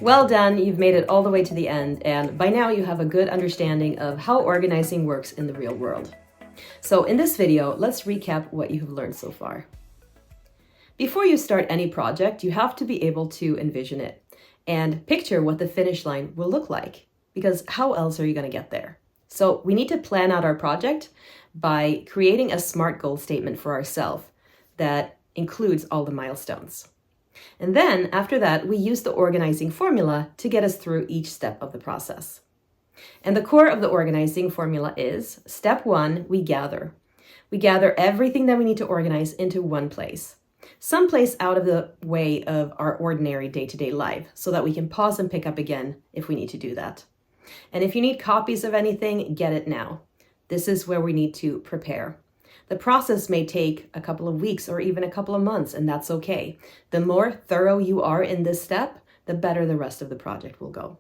Well done, you've made it all the way to the end, and by now you have a good understanding of how organizing works in the real world. So in this video, let's recap what you have learned so far. Before you start any project, you have to be able to envision it and picture what the finish line will look like, because how else are you going to get there? So we need to plan out our project by creating a SMART goal statement for ourselves that includes all the milestones. And then after that, we use the organizing formula to get us through each step of the process. And the core of the organizing formula is, step 1, we gather. We gather everything that we need to organize into one place. Some place out of the way of our ordinary day-to-day life so that we can pause and pick up again if we need to do that. And if you need copies of anything, get it now. This is where we need to prepare. The process may take a couple of weeks or even a couple of months, and that's okay. The more thorough you are in this step, the better the rest of the project will go.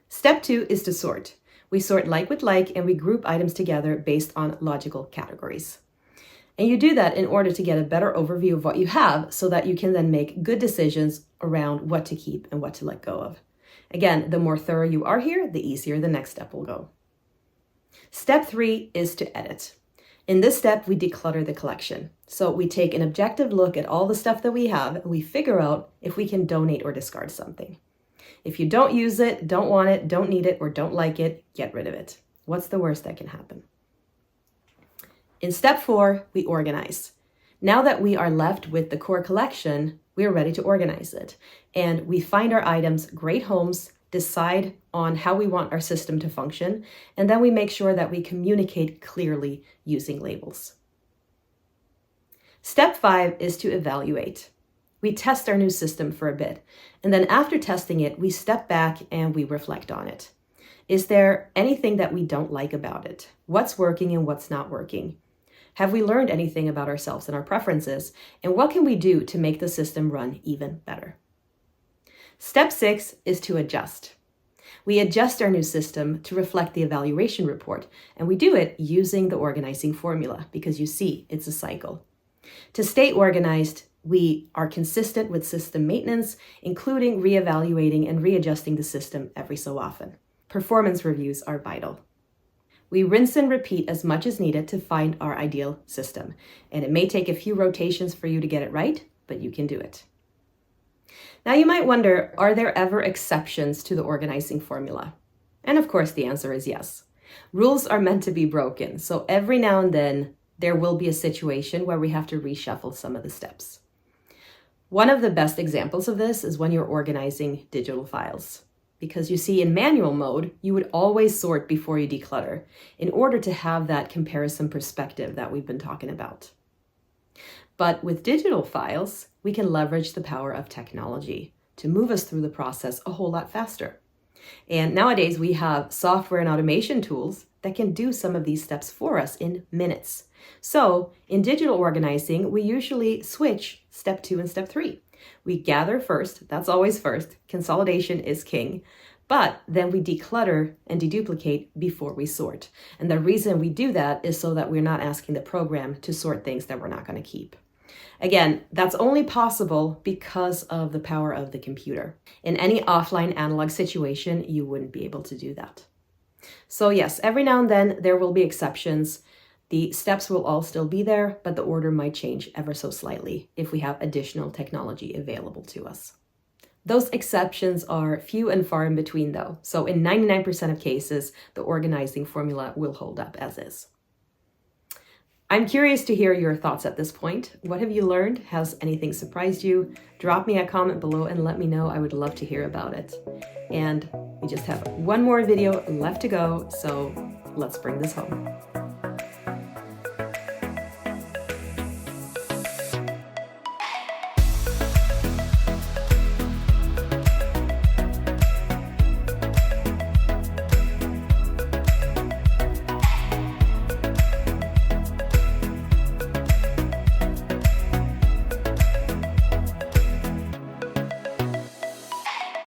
Step 2 is to sort. We sort like with like, and we group items together based on logical categories. And you do that in order to get a better overview of what you have so that you can then make good decisions around what to keep and what to let go of. Again, the more thorough you are here, the easier the next step will go. Step 3 is to edit. In this step, we declutter the collection. So we take an objective look at all the stuff that we have, and we figure out if we can donate or discard something. If you don't use it, don't want it, don't need it, or don't like it, get rid of it. What's the worst that can happen? In step 4, we organize. Now that we are left with the core collection, we are ready to organize it. And we find our items great homes, decide on how we want our system to function, and then we make sure that we communicate clearly using labels. Step 5 is to evaluate. We test our new system for a bit, and then after testing it, we step back and we reflect on it. Is there anything that we don't like about it? What's working and what's not working? Have we learned anything about ourselves and our preferences? And what can we do to make the system run even better? Step 6 is to adjust. We adjust our new system to reflect the evaluation report, and we do it using the organizing formula because you see, it's a cycle. To stay organized, we are consistent with system maintenance, including reevaluating and readjusting the system every so often. Performance reviews are vital. We rinse and repeat as much as needed to find our ideal system, and it may take a few rotations for you to get it right, but you can do it. Now you might wonder, are there ever exceptions to the organizing formula? And of course the answer is yes. Rules are meant to be broken, so every now and then there will be a situation where we have to reshuffle some of the steps. One of the best examples of this is when you're organizing digital files. Because you see, in manual mode, you would always sort before you declutter in order to have that comparison perspective that we've been talking about. But with digital files, we can leverage the power of technology to move us through the process a whole lot faster. And nowadays we have software and automation tools that can do some of these steps for us in minutes. So in digital organizing, we usually switch step 2 and step 3. We gather first, that's always first, consolidation is king, but then we declutter and deduplicate before we sort. And the reason we do that is so that we're not asking the program to sort things that we're not going to keep. Again, that's only possible because of the power of the computer. In any offline analog situation, you wouldn't be able to do that. So yes, every now and then there will be exceptions. The steps will all still be there, but the order might change ever so slightly if we have additional technology available to us. Those exceptions are few and far in between though, so in 99% of cases, the organizing formula will hold up as is. I'm curious to hear your thoughts at this point. What have you learned? Has anything surprised you? Drop me a comment below and let me know. I would love to hear about it. And we just have one more video left to go, so let's bring this home.